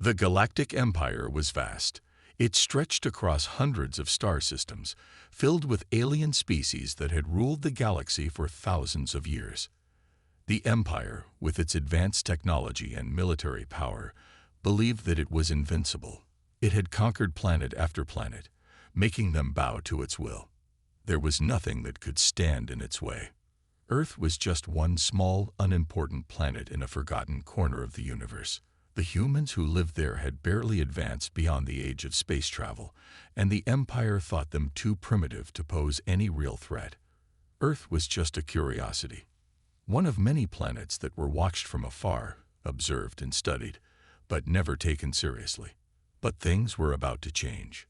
The galactic empire was vast. It stretched across hundreds of star systems, filled with alien species that had ruled the galaxy for thousands of years. The empire, with its advanced technology and military power, believed that it was invincible. It had conquered planet after planet, making them bow to its will. There was nothing that could stand in its way. Earth was just one small, unimportant planet in a forgotten corner of the universe. The humans who lived there had barely advanced beyond the age of space travel, and the Empire thought them too primitive to pose any real threat. Earth was just a curiosity, one of many planets that were watched from afar, observed and studied, but never taken seriously. But things were about to change.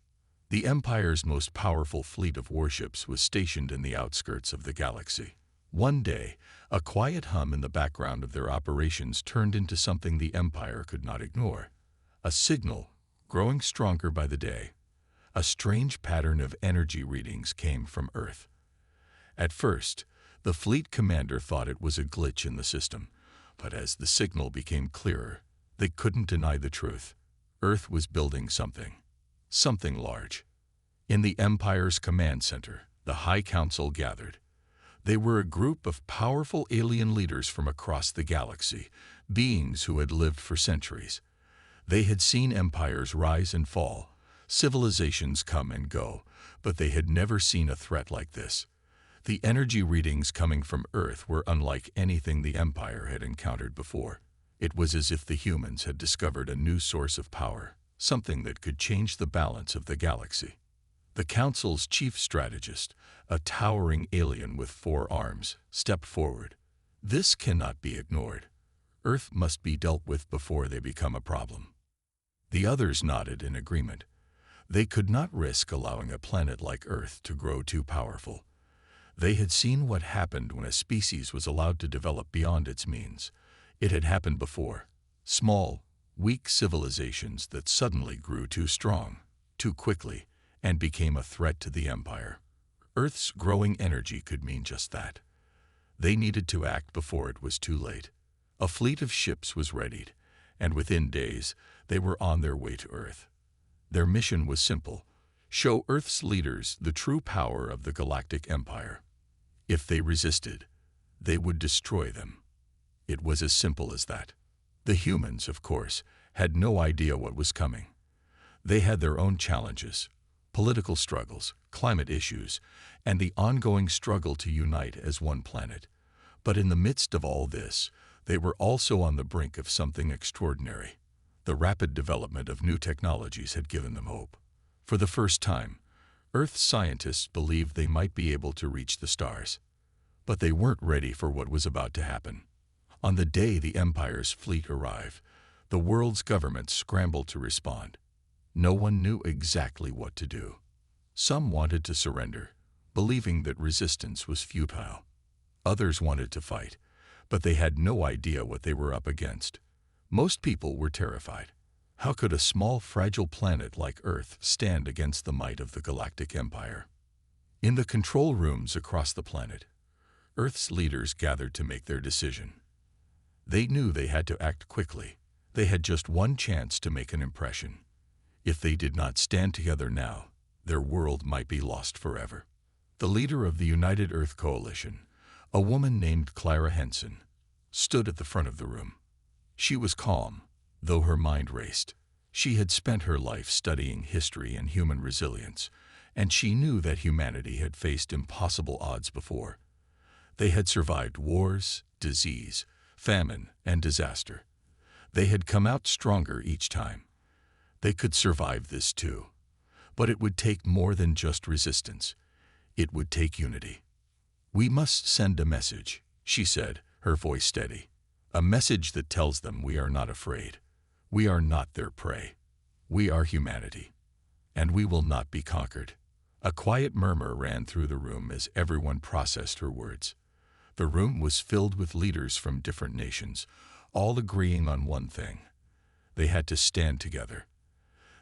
The Empire's most powerful fleet of warships was stationed in the outskirts of the galaxy. One day, a quiet hum in the background of their operations turned into something the Empire could not ignore. A signal, growing stronger by the day. A strange pattern of energy readings came from Earth. At first, the fleet commander thought it was a glitch in the system, but as the signal became clearer, they couldn't deny the truth. Earth was building something large. In the Empire's command center, the High Council gathered. They were a group of powerful alien leaders from across the galaxy, beings who had lived for centuries. They had seen empires rise and fall, civilizations come and go, but they had never seen a threat like this. The energy readings coming from Earth were unlike anything the Empire had encountered before. It was as if the humans had discovered a new source of power, something that could change the balance of the galaxy. The Council's chief strategist, a towering alien with 4 arms, stepped forward. This cannot be ignored. Earth must be dealt with before they become a problem. The others nodded in agreement. They could not risk allowing a planet like Earth to grow too powerful. They had seen what happened when a species was allowed to develop beyond its means. It had happened before. Small, weak civilizations that suddenly grew too strong, too quickly, and became a threat to the Empire. Earth's growing energy could mean just that. They needed to act before it was too late. A fleet of ships was readied, and within days, they were on their way to Earth. Their mission was simple: show Earth's leaders the true power of the Galactic Empire. If they resisted, they would destroy them. It was as simple as that. The humans, of course, had no idea what was coming. They had their own challenges: political struggles, climate issues, and the ongoing struggle to unite as one planet. But in the midst of all this, they were also on the brink of something extraordinary. The rapid development of new technologies had given them hope. For the first time, Earth scientists believed they might be able to reach the stars. But they weren't ready for what was about to happen. On the day the Empire's fleet arrived, the world's governments scrambled to respond. No one knew exactly what to do. Some wanted to surrender, believing that resistance was futile. Others wanted to fight, but they had no idea what they were up against. Most people were terrified. How could a small, fragile planet like Earth stand against the might of the Galactic Empire? In the control rooms across the planet, Earth's leaders gathered to make their decision. They knew they had to act quickly. They had just one chance to make an impression. If they did not stand together now, their world might be lost forever. The leader of the United Earth Coalition, a woman named Clara Henson, stood at the front of the room. She was calm, though her mind raced. She had spent her life studying history and human resilience, and she knew that humanity had faced impossible odds before. They had survived wars, disease, famine, and disaster. They had come out stronger each time. They could survive this too. But it would take more than just resistance. It would take unity. "We must send a message," she said, her voice steady. "A message that tells them we are not afraid. We are not their prey. We are humanity. And we will not be conquered." A quiet murmur ran through the room as everyone processed her words. The room was filled with leaders from different nations, all agreeing on one thing. They had to stand together.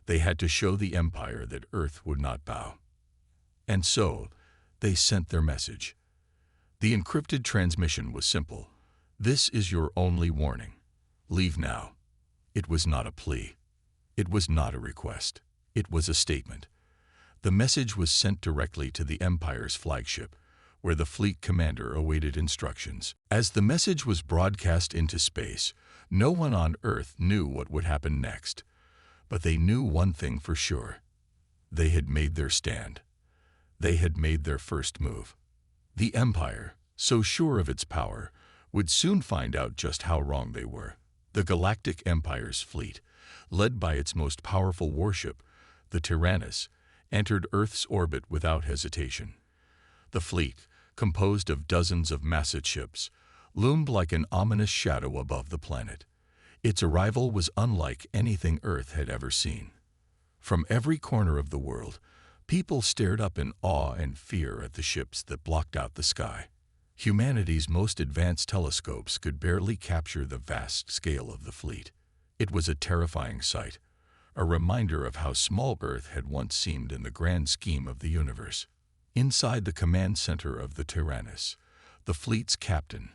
They had to show the Empire that Earth would not bow. And so, they sent their message. The encrypted transmission was simple: "This is your only warning. Leave now." It was not a plea. It was not a request. It was a statement. The message was sent directly to the Empire's flagship, where the fleet commander awaited instructions. As the message was broadcast into space, no one on Earth knew what would happen next. But they knew one thing for sure. They had made their stand. They had made their first move. The Empire, so sure of its power, would soon find out just how wrong they were. The Galactic Empire's fleet, led by its most powerful warship, the Tyrannus, entered Earth's orbit without hesitation. The fleet, composed of dozens of massive ships, loomed like an ominous shadow above the planet. Its arrival was unlike anything Earth had ever seen. From every corner of the world, people stared up in awe and fear at the ships that blocked out the sky. Humanity's most advanced telescopes could barely capture the vast scale of the fleet. It was a terrifying sight, a reminder of how small Earth had once seemed in the grand scheme of the universe. Inside the command center of the Tyrannus, the fleet's captain,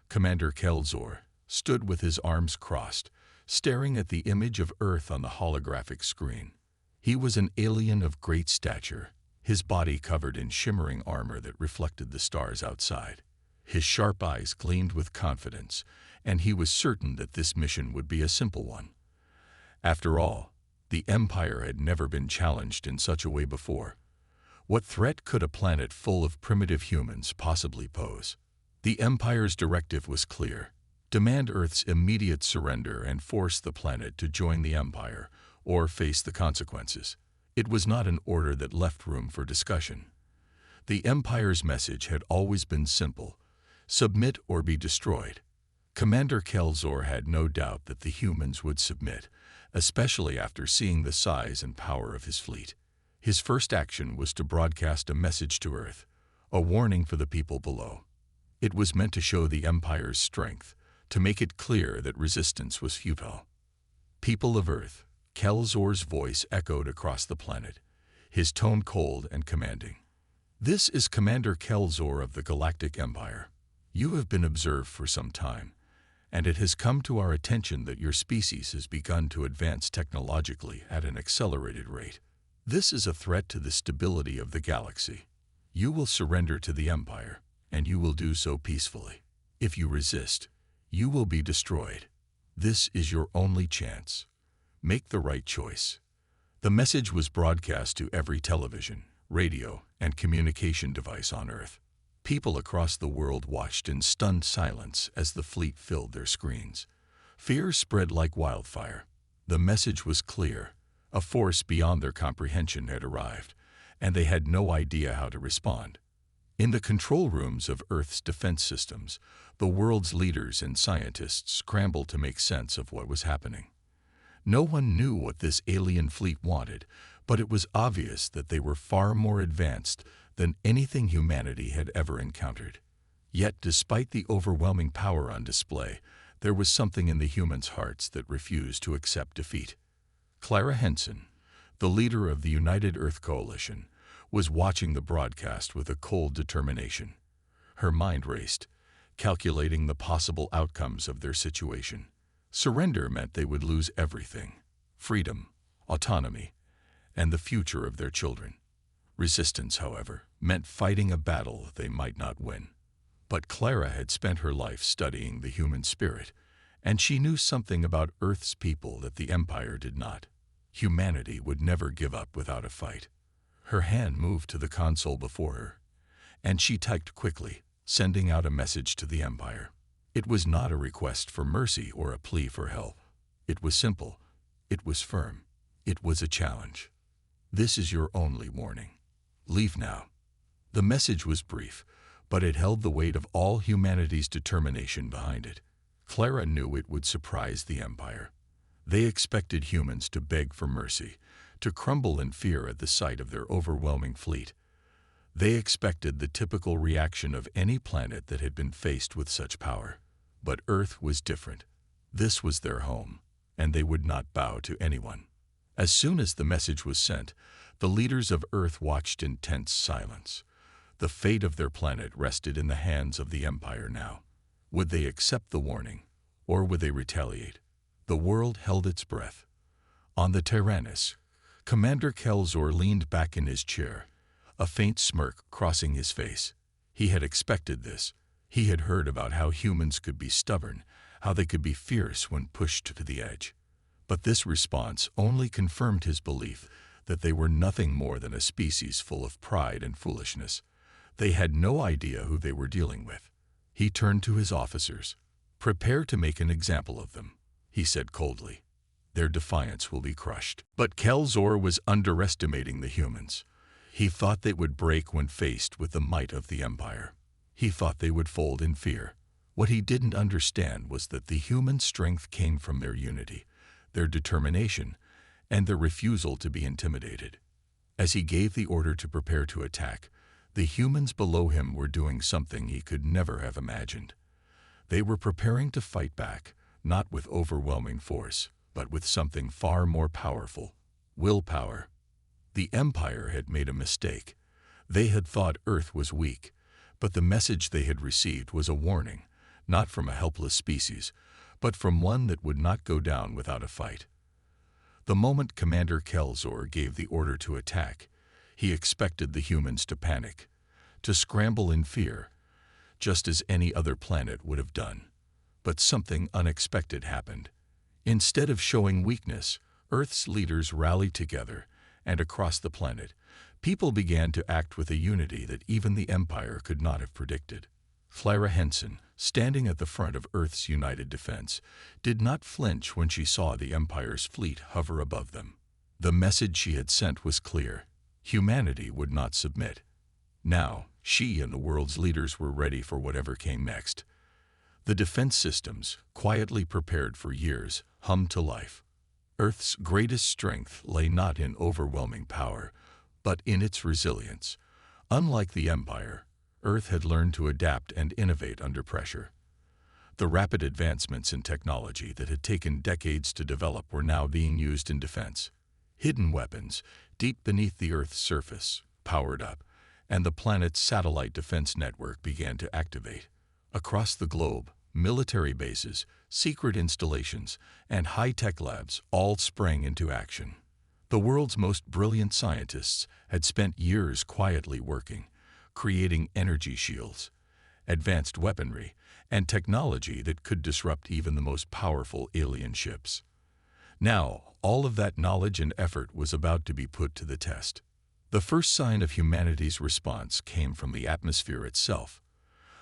Commander Kelzor, stood with his arms crossed, staring at the image of Earth on the holographic screen. He was an alien of great stature, his body covered in shimmering armor that reflected the stars outside. His sharp eyes gleamed with confidence, and he was certain that this mission would be a simple one. After all, the Empire had never been challenged in such a way before. What threat could a planet full of primitive humans possibly pose? The Empire's directive was clear. Demand Earth's immediate surrender and force the planet to join the Empire, or face the consequences. It was not an order that left room for discussion. The Empire's message had always been simple: submit or be destroyed. Commander Kelzor had no doubt that the humans would submit, especially after seeing the size and power of his fleet. His first action was to broadcast a message to Earth, a warning for the people below. It was meant to show the Empire's strength, to make it clear that resistance was futile. People of Earth, Kelzor's voice echoed across the planet, his tone cold and commanding. This is Commander Kelzor of the Galactic Empire. You have been observed for some time, and it has come to our attention that your species has begun to advance technologically at an accelerated rate. This is a threat to the stability of the galaxy. You will surrender to the Empire, and you will do so peacefully. If you resist, you will be destroyed. This is your only chance. Make the right choice. The message was broadcast to every television, radio, and communication device on Earth. People across the world watched in stunned silence as the fleet filled their screens. Fear spread like wildfire. The message was clear. A force beyond their comprehension had arrived, and they had no idea how to respond. In the control rooms of Earth's defense systems, the world's leaders and scientists scrambled to make sense of what was happening. No one knew what this alien fleet wanted, but it was obvious that they were far more advanced than anything humanity had ever encountered. Yet, despite the overwhelming power on display, there was something in the humans' hearts that refused to accept defeat. Clara Henson, the leader of the United Earth Coalition, was watching the broadcast with a cold determination. Her mind raced, calculating the possible outcomes of their situation. Surrender meant they would lose everything: freedom, autonomy, and the future of their children. Resistance, however, meant fighting a battle they might not win. But Clara had spent her life studying the human spirit, and she knew something about Earth's people that the Empire did not. Humanity would never give up without a fight. Her hand moved to the console before her, and she typed quickly, sending out a message to the Empire. It was not a request for mercy or a plea for help. It was simple. It was firm. It was a challenge. This is your only warning. Leave now. The message was brief, but it held the weight of all humanity's determination behind it. Clara knew it would surprise the Empire. They expected humans to beg for mercy, to crumble in fear at the sight of their overwhelming fleet. They expected the typical reaction of any planet that had been faced with such power. But Earth was different. This was their home, and they would not bow to anyone. As soon as the message was sent, the leaders of Earth watched in tense silence. The fate of their planet rested in the hands of the Empire now. Would they accept the warning, or would they retaliate? The world held its breath. On the Tyrannus, Commander Kelzor leaned back in his chair, a faint smirk crossing his face. He had expected this. He had heard about how humans could be stubborn, how they could be fierce when pushed to the edge. But this response only confirmed his belief that they were nothing more than a species full of pride and foolishness. They had no idea who they were dealing with. He turned to his officers. "Prepare to make an example of them," he said coldly. "Their defiance will be crushed." But Kelzor was underestimating the humans. He thought they would break when faced with the might of the Empire. He thought they would fold in fear. What he didn't understand was that the human strength came from their unity, their determination, and their refusal to be intimidated. As he gave the order to prepare to attack, the humans below him were doing something he could never have imagined. They were preparing to fight back, not with overwhelming force, but with something far more powerful: willpower. The Empire had made a mistake. They had thought Earth was weak, but the message they had received was a warning, not from a helpless species, but from one that would not go down without a fight. The moment Commander Kelzor gave the order to attack, he expected the humans to panic, to scramble in fear, just as any other planet would have done. But something unexpected happened. Instead of showing weakness, Earth's leaders rallied together, and across the planet, people began to act with a unity that even the Empire could not have predicted. Clara Henson, standing at the front of Earth's united defense, did not flinch when she saw the Empire's fleet hover above them. The message she had sent was clear: humanity would not submit. Now, she and the world's leaders were ready for whatever came next. The defense systems, quietly prepared for years, hummed to life. Earth's greatest strength lay not in overwhelming power, but in its resilience. Unlike the Empire, Earth had learned to adapt and innovate under pressure. The rapid advancements in technology that had taken decades to develop were now being used in defense. Hidden weapons, deep beneath the Earth's surface, powered up, and the planet's satellite defense network began to activate. Across the globe, military bases, secret installations, and high-tech labs all sprang into action. The world's most brilliant scientists had spent years quietly working, creating energy shields, advanced weaponry, and technology that could disrupt even the most powerful alien ships. Now, all of that knowledge and effort was about to be put to the test. The first sign of humanity's response came from the atmosphere itself.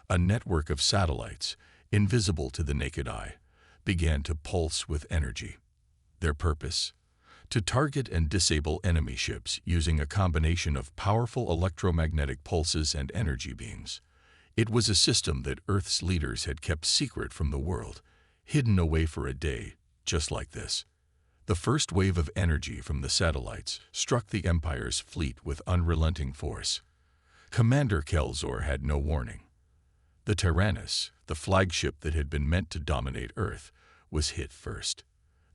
A network of satellites, invisible to the naked eye, began to pulse with energy. Their purpose? To target and disable enemy ships using a combination of powerful electromagnetic pulses and energy beams. It was a system that Earth's leaders had kept secret from the world, hidden away for a day, just like this. The first wave of energy from the satellites struck the Empire's fleet with unrelenting force. Commander Kelzor had no warning. The Tyrannus, the flagship that had been meant to dominate Earth, was hit first.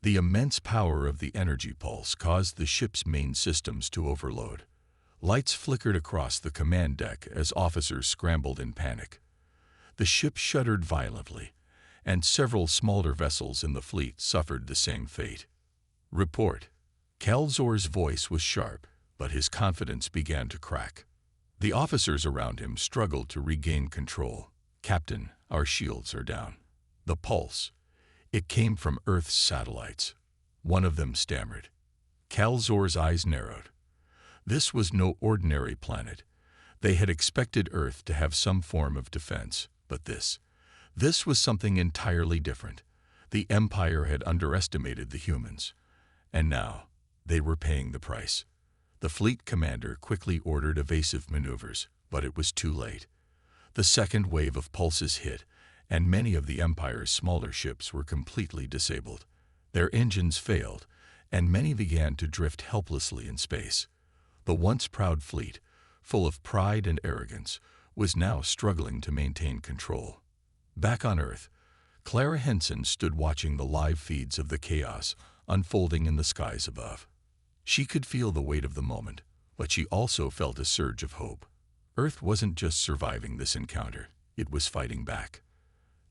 The immense power of the energy pulse caused the ship's main systems to overload. Lights flickered across the command deck as officers scrambled in panic. The ship shuddered violently, and several smaller vessels in the fleet suffered the same fate. "Report." Kelzor's voice was sharp, but his confidence began to crack. The officers around him struggled to regain control. "Captain, our shields are down." The pulse. It came from Earth's satellites. One of them stammered. Kelzor's eyes narrowed. This was no ordinary planet. They had expected Earth to have some form of defense, but this was something entirely different. The Empire had underestimated the humans, and now they were paying the price. The fleet commander quickly ordered evasive maneuvers, but it was too late. The second wave of pulses hit, and many of the Empire's smaller ships were completely disabled. Their engines failed, and many began to drift helplessly in space. The once proud fleet, full of pride and arrogance, was now struggling to maintain control. Back on Earth, Clara Henson stood watching the live feeds of the chaos unfolding in the skies above. She could feel the weight of the moment, but she also felt a surge of hope. Earth wasn't just surviving this encounter, it was fighting back.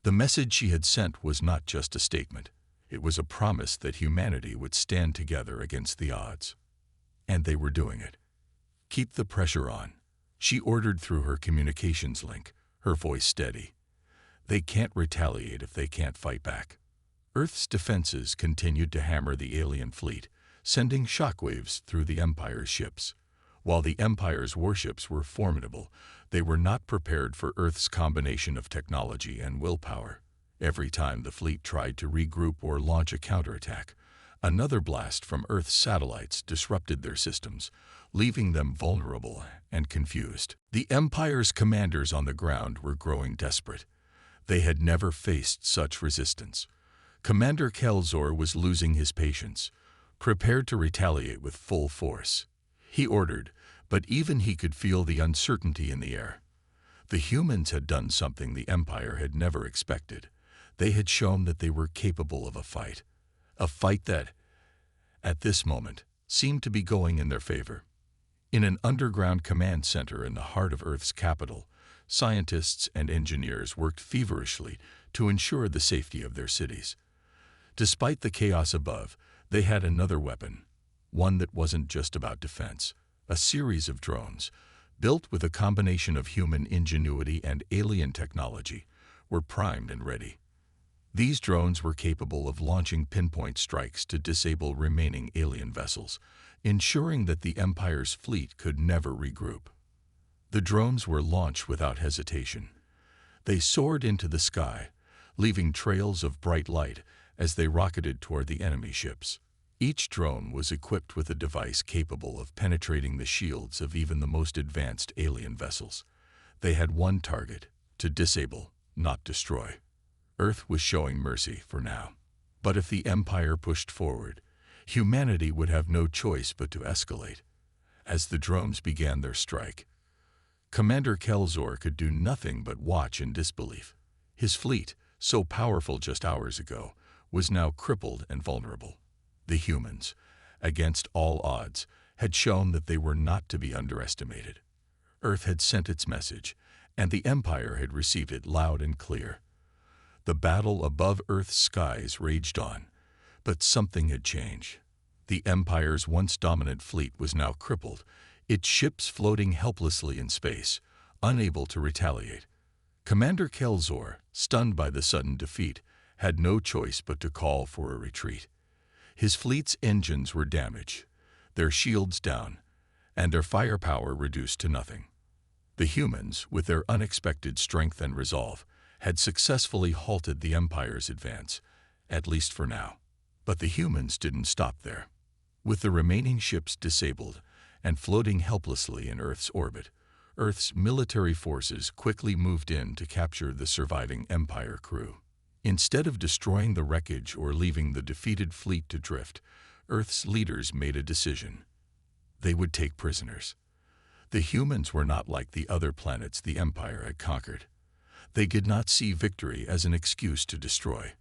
The message she had sent was not just a statement. It was a promise that humanity would stand together against the odds. And they were doing it. "Keep the pressure on," she ordered through her communications link, her voice steady. "They can't retaliate if they can't fight back." Earth's defenses continued to hammer the alien fleet, sending shockwaves through the Empire's ships. While the Empire's warships were formidable, they were not prepared for Earth's combination of technology and willpower. Every time the fleet tried to regroup or launch a counterattack, another blast from Earth's satellites disrupted their systems, leaving them vulnerable and confused. The Empire's commanders on the ground were growing desperate. They had never faced such resistance. Commander Kelzor was losing his patience, prepared to retaliate with full force. He ordered, but even he could feel the uncertainty in the air. The humans had done something the Empire had never expected. They had shown that they were capable of a fight that, at this moment, seemed to be going in their favor. In an underground command center in the heart of Earth's capital, scientists and engineers worked feverishly to ensure the safety of their cities. Despite the chaos above, they had another weapon, one that wasn't just about defense. A series of drones, built with a combination of human ingenuity and alien technology, were primed and ready. These drones were capable of launching pinpoint strikes to disable remaining alien vessels, ensuring that the Empire's fleet could never regroup. The drones were launched without hesitation. They soared into the sky, leaving trails of bright light as they rocketed toward the enemy ships. Each drone was equipped with a device capable of penetrating the shields of even the most advanced alien vessels. They had one target: to disable, not destroy. Earth was showing mercy for now. But if the Empire pushed forward, humanity would have no choice but to escalate. As the drones began their strike, Commander Kelzor could do nothing but watch in disbelief. His fleet, so powerful just hours ago, was now crippled and vulnerable. The humans, against all odds, had shown that they were not to be underestimated. Earth had sent its message, and the Empire had received it loud and clear. The battle above Earth's skies raged on, but something had changed. The Empire's once dominant fleet was now crippled, its ships floating helplessly in space, unable to retaliate. Commander Kelzor, stunned by the sudden defeat, had no choice but to call for a retreat. His fleet's engines were damaged, their shields down, and their firepower reduced to nothing. The humans, with their unexpected strength and resolve, had successfully halted the Empire's advance, at least for now. But the humans didn't stop there. With the remaining ships disabled and floating helplessly in Earth's orbit, Earth's military forces quickly moved in to capture the surviving Empire crew. Instead of destroying the wreckage or leaving the defeated fleet to drift, Earth's leaders made a decision. They would take prisoners. The humans were not like the other planets the Empire had conquered. They did not see victory as an excuse to destroy.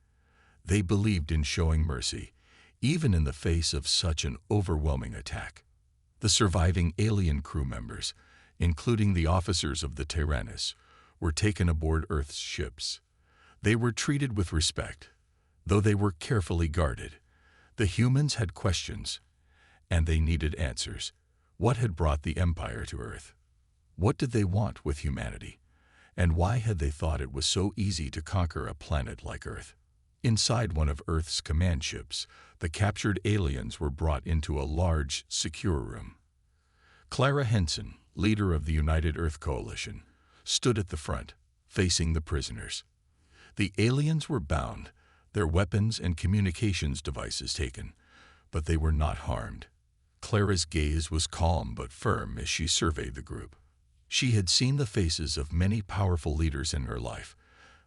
They believed in showing mercy, even in the face of such an overwhelming attack. The surviving alien crew members, including the officers of the Tyrannus, were taken aboard Earth's ships. They were treated with respect, though they were carefully guarded. The humans had questions, and they needed answers. What had brought the Empire to Earth? What did they want with humanity? And why had they thought it was so easy to conquer a planet like Earth? Inside one of Earth's command ships, the captured aliens were brought into a large, secure room. Clara Henson, leader of the United Earth Coalition, stood at the front, facing the prisoners. The aliens were bound, their weapons and communications devices taken, but they were not harmed. Clara's gaze was calm but firm as she surveyed the group. She had seen the faces of many powerful leaders in her life,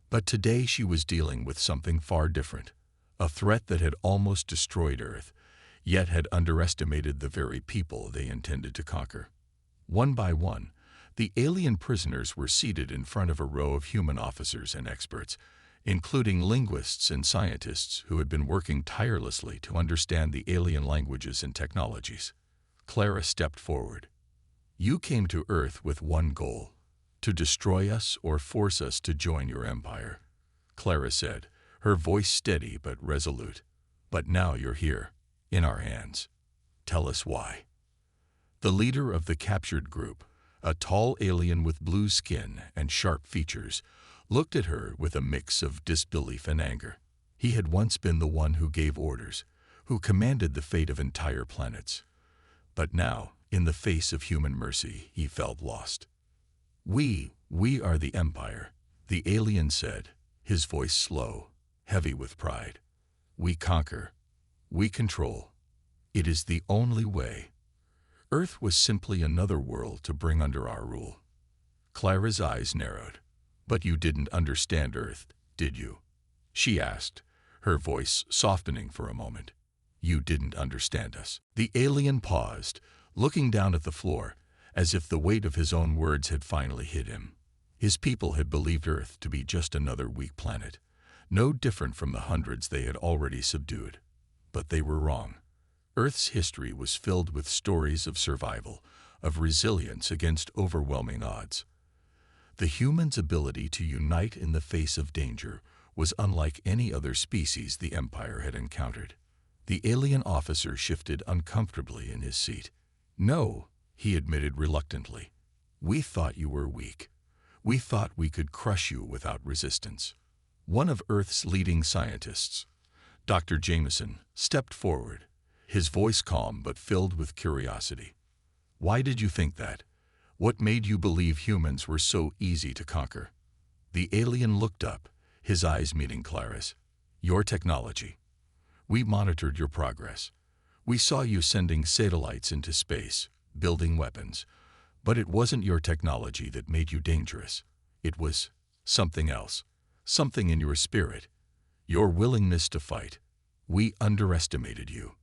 but today she was dealing with something far different, a threat that had almost destroyed Earth, yet had underestimated the very people they intended to conquer. One by one, the alien prisoners were seated in front of a row of human officers and experts, including linguists and scientists who had been working tirelessly to understand the alien languages and technologies. Clara stepped forward. "You came to Earth with one goal: to destroy us or force us to join your empire," Clara said, her voice steady but resolute. But now you're here, in our hands. Tell us why." The leader of the captured group, a tall alien with blue skin and sharp features, looked at her with a mix of disbelief and anger. He had once been the one who gave orders, who commanded the fate of entire planets. But now, in the face of human mercy, he felt lost. We are the Empire," the alien said, his voice slow, heavy with pride. "We conquer. We control. It is the only way. Earth was simply another world to bring under our rule." Clara's eyes narrowed. "But you didn't understand Earth, did you?" she asked, her voice softening for a moment. "You didn't understand us." The alien paused, looking down at the floor, as if the weight of his own words had finally hit him. His people had believed Earth to be just another weak planet, no different from the hundreds they had already subdued. But they were wrong. Earth's history was filled with stories of survival, of resilience against overwhelming odds. The humans' ability to unite in the face of danger was unlike any other species the Empire had encountered. The alien officer shifted uncomfortably in his seat. "No," he admitted reluctantly. "We thought you were weak. We thought we could crush you without resistance." One of Earth's leading scientists, Dr. Jameson, stepped forward, his voice calm but filled with curiosity. "Why did you think that? What made you believe humans were so easy to conquer?" The alien looked up, his eyes meeting Clara's. "Your technology. We monitored your progress. We saw you sending satellites into space, building weapons. But it wasn't your technology that made you dangerous. It was something else, something in your spirit, your willingness to fight. We underestimated you."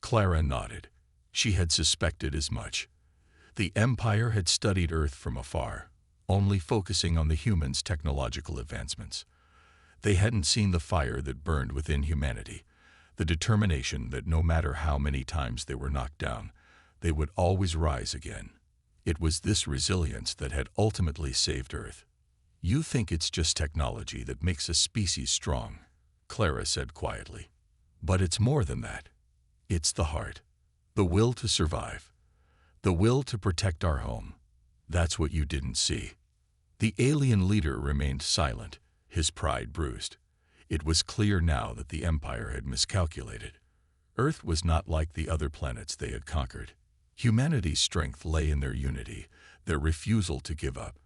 Clara nodded. She had suspected as much. The Empire had studied Earth from afar, only focusing on the humans' technological advancements. They hadn't seen the fire that burned within humanity, the determination that no matter how many times they were knocked down, they would always rise again. It was this resilience that had ultimately saved Earth. "You think it's just technology that makes a species strong," Clara said quietly. "But it's more than that. It's the heart, the will to survive, the will to protect our home. That's what you didn't see." The alien leader remained silent, his pride bruised. It was clear now that the Empire had miscalculated. Earth was not like the other planets they had conquered. Humanity's strength lay in their unity, their refusal to give up,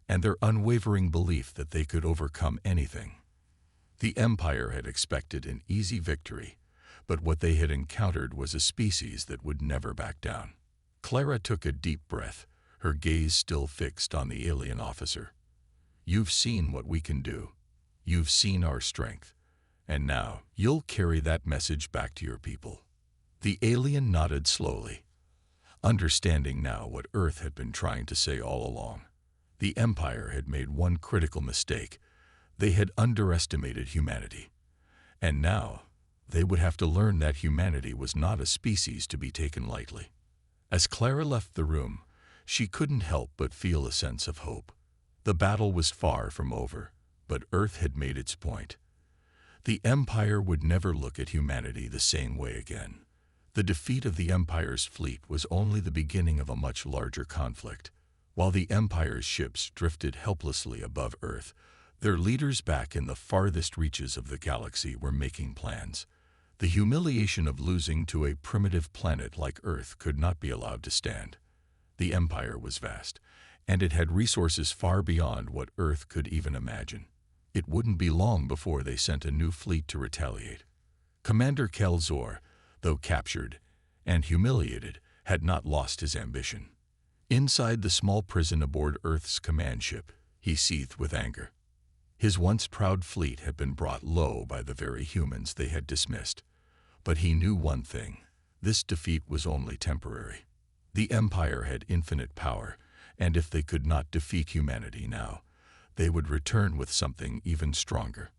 and their unwavering belief that they could overcome anything. The Empire had expected an easy victory, but what they had encountered was a species that would never back down. Clara took a deep breath, her gaze still fixed on the alien officer. "You've seen what we can do. You've seen our strength. And now you'll carry that message back to your people." The alien nodded slowly, understanding now what Earth had been trying to say all along. The Empire had made one critical mistake. They had underestimated humanity. And now they would have to learn that humanity was not a species to be taken lightly. As Clara left the room, she couldn't help but feel a sense of hope. The battle was far from over, but Earth had made its point. The Empire would never look at humanity the same way again. The defeat of the Empire's fleet was only the beginning of a much larger conflict. While the Empire's ships drifted helplessly above Earth, their leaders back in the farthest reaches of the galaxy were making plans. The humiliation of losing to a primitive planet like Earth could not be allowed to stand. The Empire was vast, and it had resources far beyond what Earth could even imagine. It wouldn't be long before they sent a new fleet to retaliate. Commander Kelzor, though captured and humiliated, had not lost his ambition. Inside the small prison aboard Earth's command ship, he seethed with anger. His once proud fleet had been brought low by the very humans they had dismissed. But he knew one thing: this defeat was only temporary. The Empire had infinite power, and if they could not defeat humanity now, they would return with something even stronger.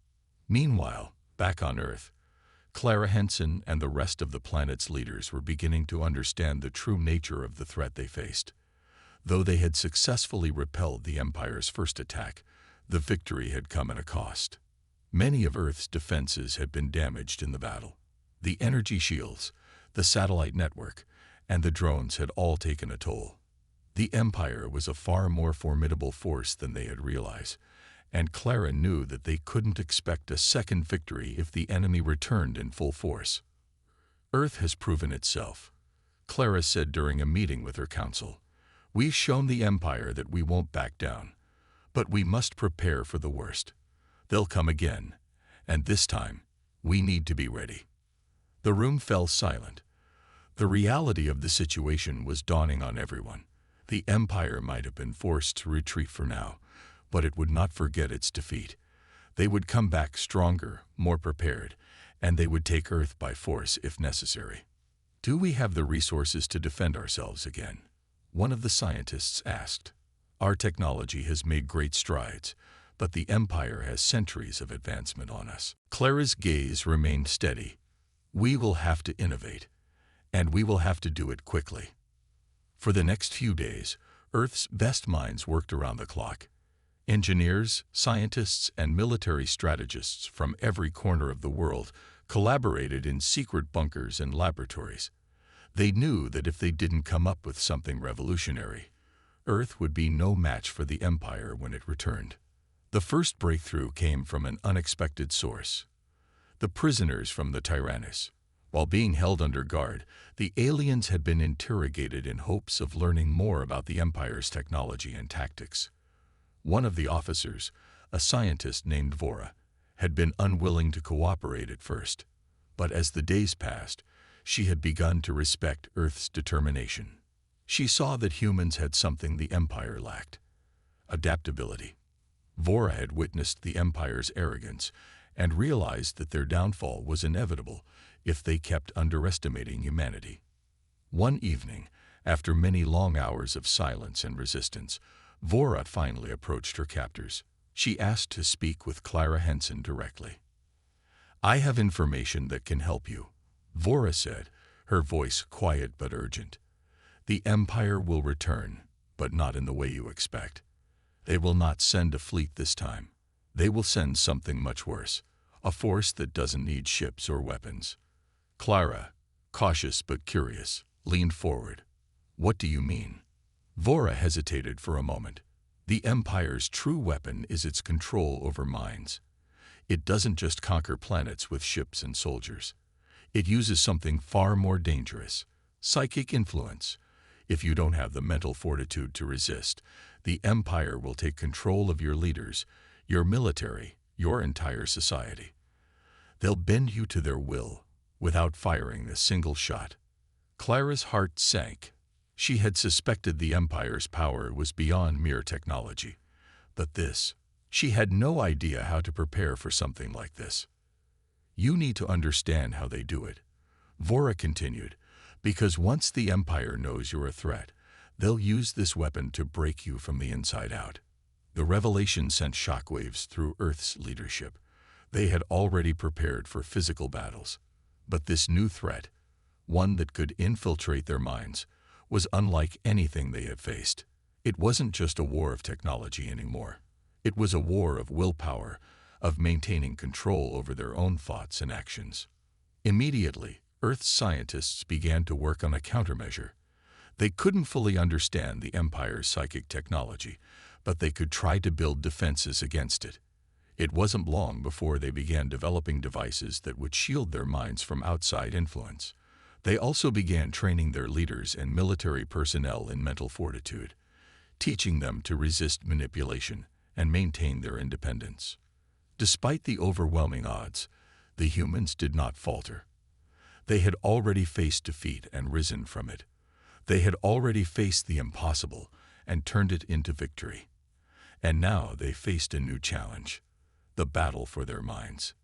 Meanwhile, back on Earth, Clara Henson and the rest of the planet's leaders were beginning to understand the true nature of the threat they faced. Though they had successfully repelled the Empire's first attack, the victory had come at a cost. Many of Earth's defenses had been damaged in the battle. The energy shields, the satellite network, and the drones had all taken a toll. The Empire was a far more formidable force than they had realized, and Clara knew that they couldn't expect a second victory if the enemy returned in full force. Earth has proven itself, Clara said during a meeting with her council. We've shown the Empire that we won't back down, but we must prepare for the worst. They'll come again, and this time, we need to be ready. The room fell silent. The reality of the situation was dawning on everyone. The Empire might have been forced to retreat for now, but it would not forget its defeat. They would come back stronger, more prepared, and they would take Earth by force if necessary. Do we have the resources to defend ourselves again? One of the scientists asked. Our technology has made great strides, but the Empire has centuries of advancement on us. Clara's gaze remained steady. We will have to innovate, and we will have to do it quickly. For the next few days, Earth's best minds worked around the clock. Engineers, scientists, and military strategists from every corner of the world collaborated in secret bunkers and laboratories. They knew that if they didn't come up with something revolutionary, Earth would be no match for the Empire when it returned. The first breakthrough came from an unexpected source. The prisoners from the Tyrannus. While being held under guard, the aliens had been interrogated in hopes of learning more about the Empire's technology and tactics. One of the officers, a scientist named Vora, had been unwilling to cooperate at first, but as the days passed, she had begun to respect Earth's determination. She saw that humans had something the Empire lacked: adaptability. Vora had witnessed the Empire's arrogance and realized that their downfall was inevitable if they kept underestimating humanity. One evening, after many long hours of silence and resistance, Vora finally approached her captors. She asked to speak with Clara Henson directly. I have information that can help you, Vora said, her voice quiet but urgent. The Empire will return, but not in the way you expect. They will not send a fleet this time. They will send something much worse, a force that doesn't need ships or weapons. Clara, cautious but curious, leaned forward. What do you mean? Vora hesitated for a moment. The Empire's true weapon is its control over minds. It doesn't just conquer planets with ships and soldiers. It uses something far more dangerous: psychic influence. If you don't have the mental fortitude to resist, the Empire will take control of your leaders, your military, your entire society. They'll bend you to their will without firing a single shot. Clara's heart sank. She had suspected the Empire's power was beyond mere technology. But this, she had no idea how to prepare for something like this. You need to understand how they do it, Vora continued, because once the Empire knows you're a threat, they'll use this weapon to break you from the inside out. The revelation sent shockwaves through Earth's leadership. They had already prepared for physical battles. But this new threat, one that could infiltrate their minds, was unlike anything they had faced. It wasn't just a war of technology anymore. It was a war of willpower, of maintaining control over their own thoughts and actions. Immediately, Earth's scientists began to work on a countermeasure. They couldn't fully understand the Empire's psychic technology, but they could try to build defenses against it. It wasn't long before they began developing devices that would shield their minds from outside influence. They also began training their leaders and military personnel in mental fortitude, teaching them to resist manipulation and maintain their independence. Despite the overwhelming odds, the humans did not falter. They had already faced defeat and risen from it. They had already faced the impossible and turned it into victory. And now they faced a new challenge: the battle for their minds.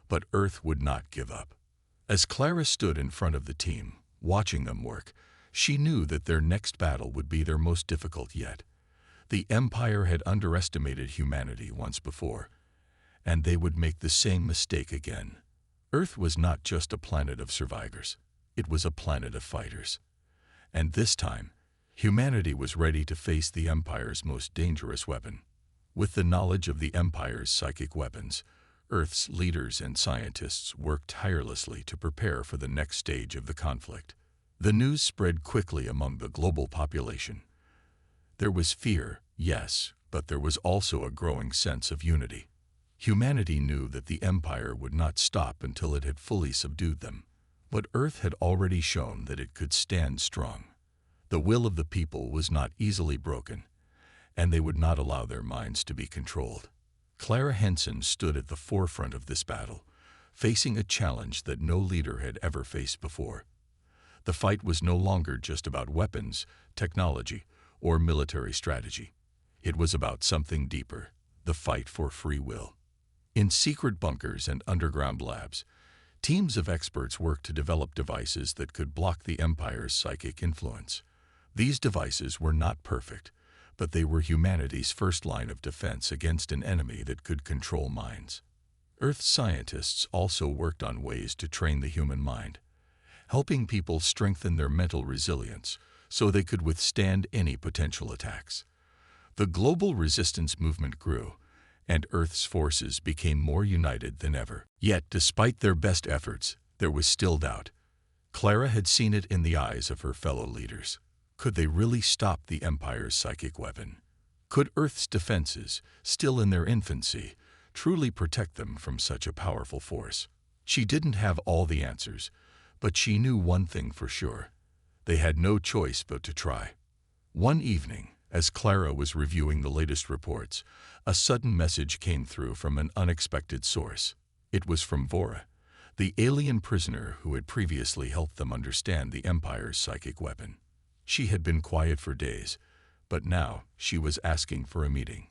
But Earth would not give up. As Clara stood in front of the team, watching them work, she knew that their next battle would be their most difficult yet. The Empire had underestimated humanity once before, and they would make the same mistake again. Earth was not just a planet of survivors. It was a planet of fighters. And this time, humanity was ready to face the Empire's most dangerous weapon. With the knowledge of the Empire's psychic weapons, Earth's leaders and scientists worked tirelessly to prepare for the next stage of the conflict. The news spread quickly among the global population. There was fear, yes, but there was also a growing sense of unity. Humanity knew that the Empire would not stop until it had fully subdued them. But Earth had already shown that it could stand strong. The will of the people was not easily broken, and they would not allow their minds to be controlled. Clara Henson stood at the forefront of this battle, facing a challenge that no leader had ever faced before. The fight was no longer just about weapons, technology, or military strategy. It was about something deeper, the fight for free will. In secret bunkers and underground labs, teams of experts worked to develop devices that could block the Empire's psychic influence. These devices were not perfect, but they were humanity's first line of defense against an enemy that could control minds. Earth scientists also worked on ways to train the human mind, helping people strengthen their mental resilience so they could withstand any potential attacks. The global resistance movement grew, and Earth's forces became more united than ever. Yet, despite their best efforts, there was still doubt. Clara had seen it in the eyes of her fellow leaders. Could they really stop the Empire's psychic weapon? Could Earth's defenses, still in their infancy, truly protect them from such a powerful force? She didn't have all the answers, but she knew one thing for sure. They had no choice but to try. One evening, as Clara was reviewing the latest reports, a sudden message came through from an unexpected source. It was from Vora, the alien prisoner who had previously helped them understand the Empire's psychic weapon. She had been quiet for days, but now she was asking for a meeting.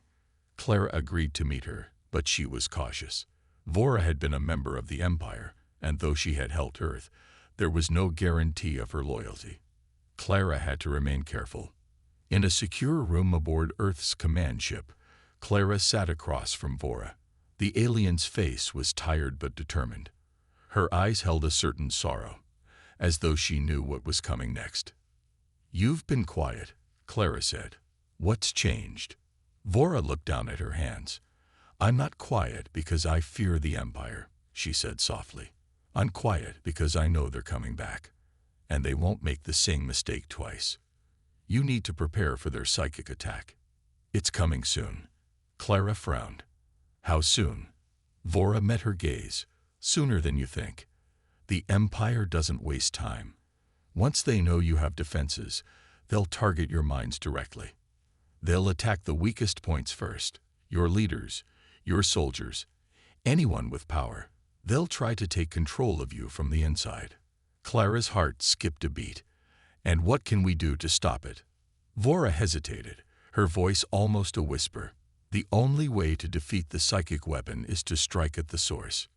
Clara agreed to meet her, but she was cautious. Vora had been a member of the Empire, and though she had helped Earth, there was no guarantee of her loyalty. Clara had to remain careful. In a secure room aboard Earth's command ship, Clara sat across from Vora. The alien's face was tired but determined. Her eyes held a certain sorrow, as though she knew what was coming next. "You've been quiet," Clara said. "What's changed?" Vora looked down at her hands. "I'm not quiet because I fear the Empire," she said softly. "I'm quiet because I know they're coming back, and they won't make the same mistake twice. You need to prepare for their psychic attack. It's coming soon." Clara frowned. "How soon?" Vora met her gaze. "Sooner than you think. The Empire doesn't waste time. Once they know you have defenses, they'll target your minds directly. They'll attack the weakest points first, your leaders, your soldiers, anyone with power. They'll try to take control of you from the inside." Clara's heart skipped a beat. "And what can we do to stop it?" Vora hesitated, her voice almost a whisper. "The only way to defeat the psychic weapon is to strike at the source.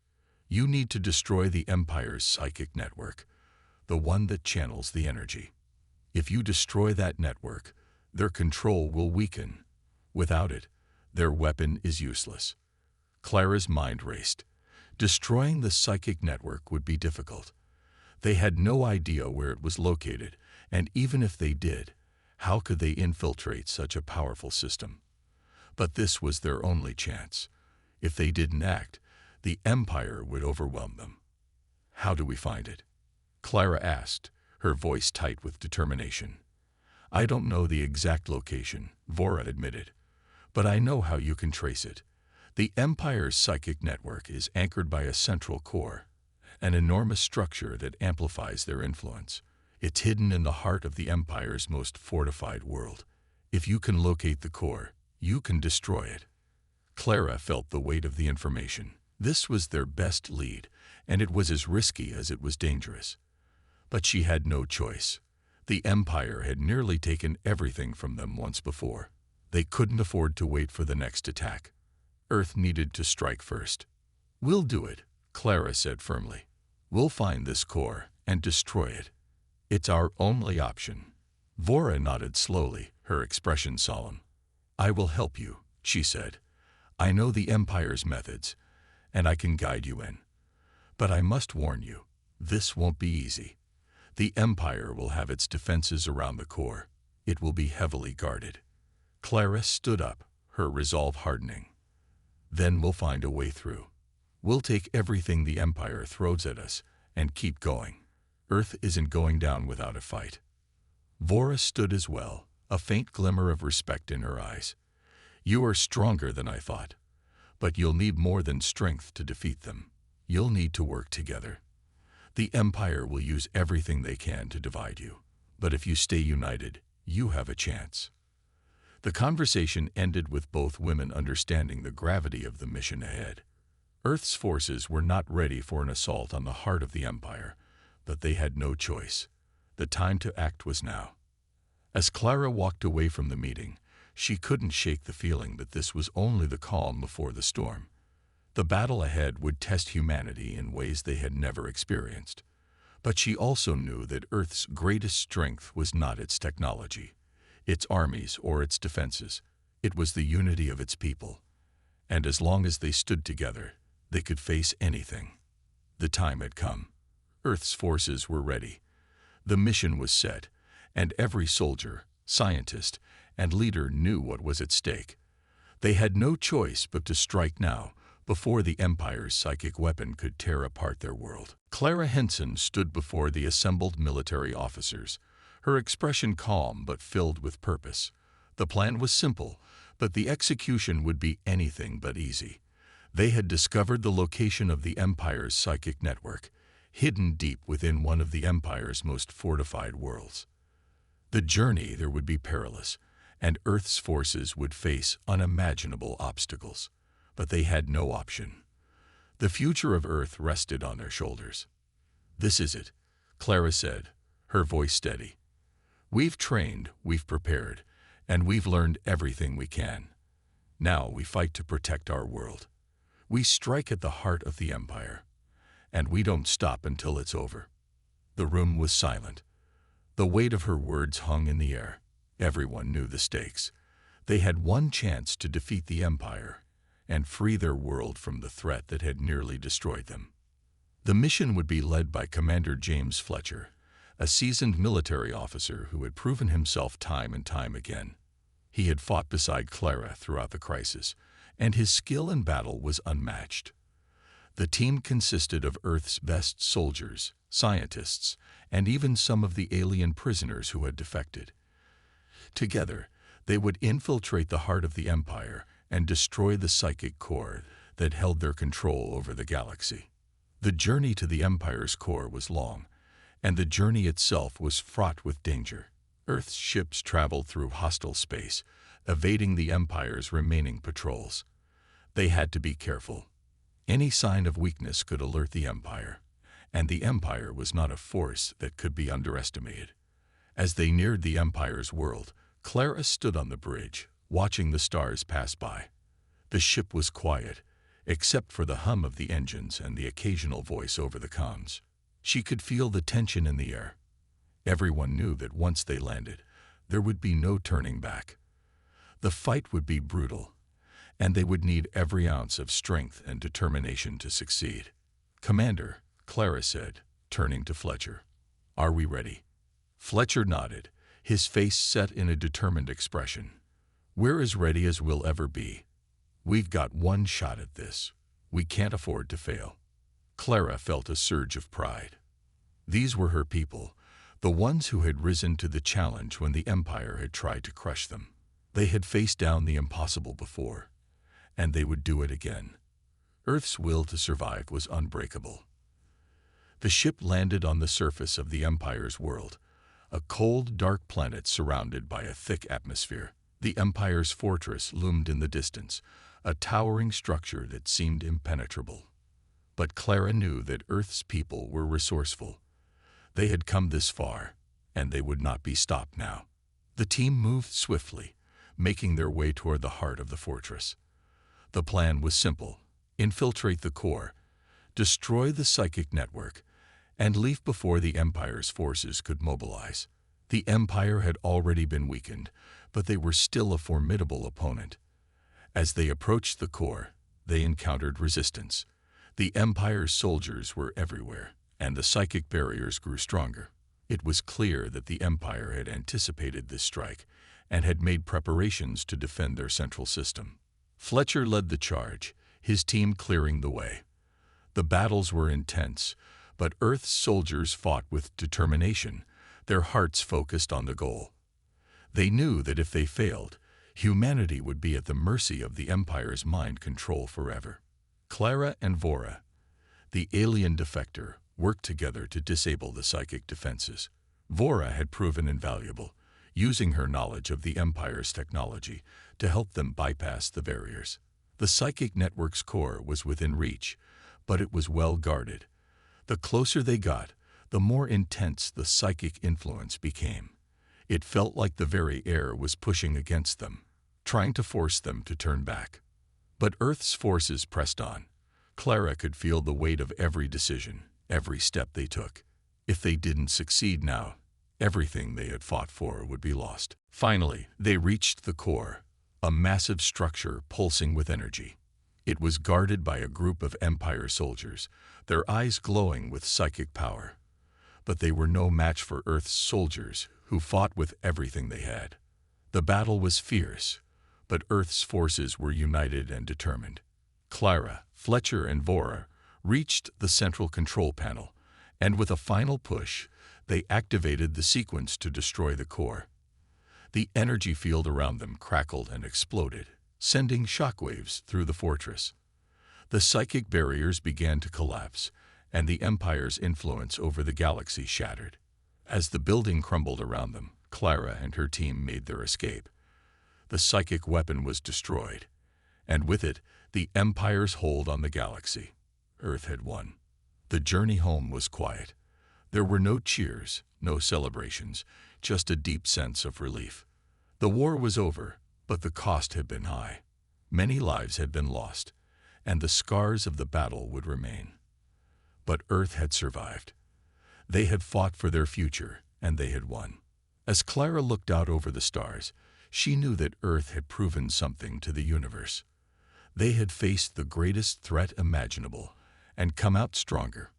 You need to destroy the Empire's psychic network, the one that channels the energy. If you destroy that network, their control will weaken. Without it, their weapon is useless." Clara's mind raced. Destroying the psychic network would be difficult. They had no idea where it was located, and even if they did, how could they infiltrate such a powerful system? But this was their only chance. If they didn't act, the Empire would overwhelm them. "How do we find it?" Clara asked, her voice tight with determination. "I don't know the exact location," Vora admitted, "but I know how you can trace it. The Empire's psychic network is anchored by a central core, an enormous structure that amplifies their influence. It's hidden in the heart of the Empire's most fortified world. If you can locate the core, you can destroy it." Clara felt the weight of the information. This was their best lead, and it was as risky as it was dangerous. But she had no choice. The Empire had nearly taken everything from them once before. They couldn't afford to wait for the next attack. Earth needed to strike first. "We'll do it," Clara said firmly. "We'll find this core and destroy it. It's our only option." Vora nodded slowly, her expression solemn. "I will help you," she said. "I know the Empire's methods, and I can guide you in. But I must warn you, this won't be easy. The Empire will have its defenses around the core. It will be heavily guarded." Clara stood up, her resolve hardening. "Then we'll find a way through." We'll take everything the Empire throws at us and keep going. Earth isn't going down without a fight." Vora stood as well, a faint glimmer of respect in her eyes. "You are stronger than I thought, but you'll need more than strength to defeat them. You'll need to work together. The Empire will use everything they can to divide you, but if you stay united, you have a chance." The conversation ended with both women understanding the gravity of the mission ahead. Earth's forces were not ready for an assault on the heart of the Empire, but they had no choice. The time to act was now. As Clara walked away from the meeting, she couldn't shake the feeling that this was only the calm before the storm. The battle ahead would test humanity in ways they had never experienced. But she also knew that Earth's greatest strength was not its technology, its armies, or its defenses. It was the unity of its people. And as long as they stood together, they could face anything. The time had come. Earth's forces were ready. The mission was set, and every soldier, scientist, and leader knew what was at stake. They had no choice but to strike now, before the Empire's psychic weapon could tear apart their world. Clara Henson stood before the assembled military officers, her expression calm but filled with purpose. The plan was simple, but the execution would be anything but easy. They had discovered the location of the Empire's psychic network, hidden deep within one of the Empire's most fortified worlds. The journey there would be perilous, and Earth's forces would face unimaginable obstacles. But they had no option. The future of Earth rested on their shoulders. "This is it," Clara said, her voice steady. "We've trained, we've prepared, and we've learned everything we can. Now we fight to protect our world. We strike at the heart of the Empire, and we don't stop until it's over." The room was silent. The weight of her words hung in the air. Everyone knew the stakes. They had one chance to defeat the Empire and free their world from the threat that had nearly destroyed them. The mission would be led by Commander James Fletcher, a seasoned military officer who had proven himself time and time again. He had fought beside Clara throughout the crisis, and his skill in battle was unmatched. The team consisted of Earth's best soldiers, scientists, and even some of the alien prisoners who had defected. Together, they would infiltrate the heart of the Empire and destroy the psychic core that held their control over the galaxy. The journey to the Empire's core was long, and the journey itself was fraught with danger. Earth's ships traveled through hostile space, evading the Empire's remaining patrols. They had to be careful. Any sign of weakness could alert the Empire, and the Empire was not a force that could be underestimated. As they neared the Empire's world, Clara stood on the bridge, watching the stars pass by. The ship was quiet, except for the hum of the engines and the occasional voice over the comms. She could feel the tension in the air. Everyone knew that once they landed, there would be no turning back. The fight would be brutal, and they would need every ounce of strength and determination to succeed. "Commander," Clara said, turning to Fletcher, "are we ready?" Fletcher nodded, his face set in a determined expression. "We're as ready as we'll ever be. We've got one shot at this. We can't afford to fail." Clara felt a surge of pride. These were her people, the ones who had risen to the challenge when the Empire had tried to crush them. They had faced down the impossible before, and they would do it again. Earth's will to survive was unbreakable. The ship landed on the surface of the Empire's world, a cold, dark planet surrounded by a thick atmosphere. The Empire's fortress loomed in the distance, a towering structure that seemed impenetrable. But Clara knew that Earth's people were resourceful. They had come this far, and they would not be stopped now. The team moved swiftly, making their way toward the heart of the fortress. The plan was simple: infiltrate the core, destroy the psychic network, and leave before the Empire's forces could mobilize. The Empire had already been weakened, but they were still a formidable opponent. As they approached the core, they encountered resistance. The Empire's soldiers were everywhere, and the psychic barriers grew stronger. It was clear that the Empire had anticipated this strike and had made preparations to defend their central system. Fletcher led the charge, his team clearing the way. The battles were intense, but Earth's soldiers fought with determination, their hearts focused on the goal. They knew that if they failed, humanity would be at the mercy of the Empire's mind control forever. Clara and Vora, the alien defector, worked together to disable the psychic defenses. Vora had proven invaluable, using her knowledge of the Empire's technology to help them bypass the barriers. The psychic network's core was within reach, but it was well guarded. The closer they got, the more intense the psychic influence became. It felt like the very air was pushing against them, trying to force them to turn back. But Earth's forces pressed on. Clara could feel the weight of every decision, every step they took. If they didn't succeed now, everything they had fought for would be lost. Finally, they reached the core, a massive structure pulsing with energy. It was guarded by a group of Empire soldiers, their eyes glowing with psychic power. But they were no match for Earth's soldiers, who fought with everything they had. The battle was fierce, but Earth's forces were united and determined. Clara, Fletcher, and Vora reached the central control panel, and with a final push, they activated the sequence to destroy the core. The energy field around them crackled and exploded, sending shockwaves through the fortress. The psychic barriers began to collapse, and the Empire's influence over the galaxy shattered. As the building crumbled around them, Clara and her team made their escape. The psychic weapon was destroyed, and with it, the Empire's hold on the galaxy. Earth had won. The journey home was quiet. There were no cheers, no celebrations, just a deep sense of relief. The war was over, but the cost had been high. Many lives had been lost, and the scars of the battle would remain. But Earth had survived. They had fought for their future, and they had won. As Clara looked out over the stars, she knew that Earth had proven something to the universe. They had faced the greatest threat imaginable and come out stronger.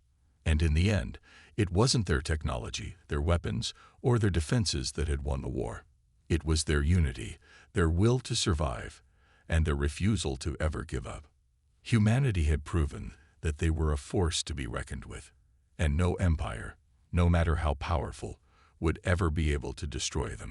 And in the end, it wasn't their technology, their weapons, or their defenses that had won the war. It was their unity, their will to survive, and their refusal to ever give up. Humanity had proven that they were a force to be reckoned with, and no empire, no matter how powerful, would ever be able to destroy them.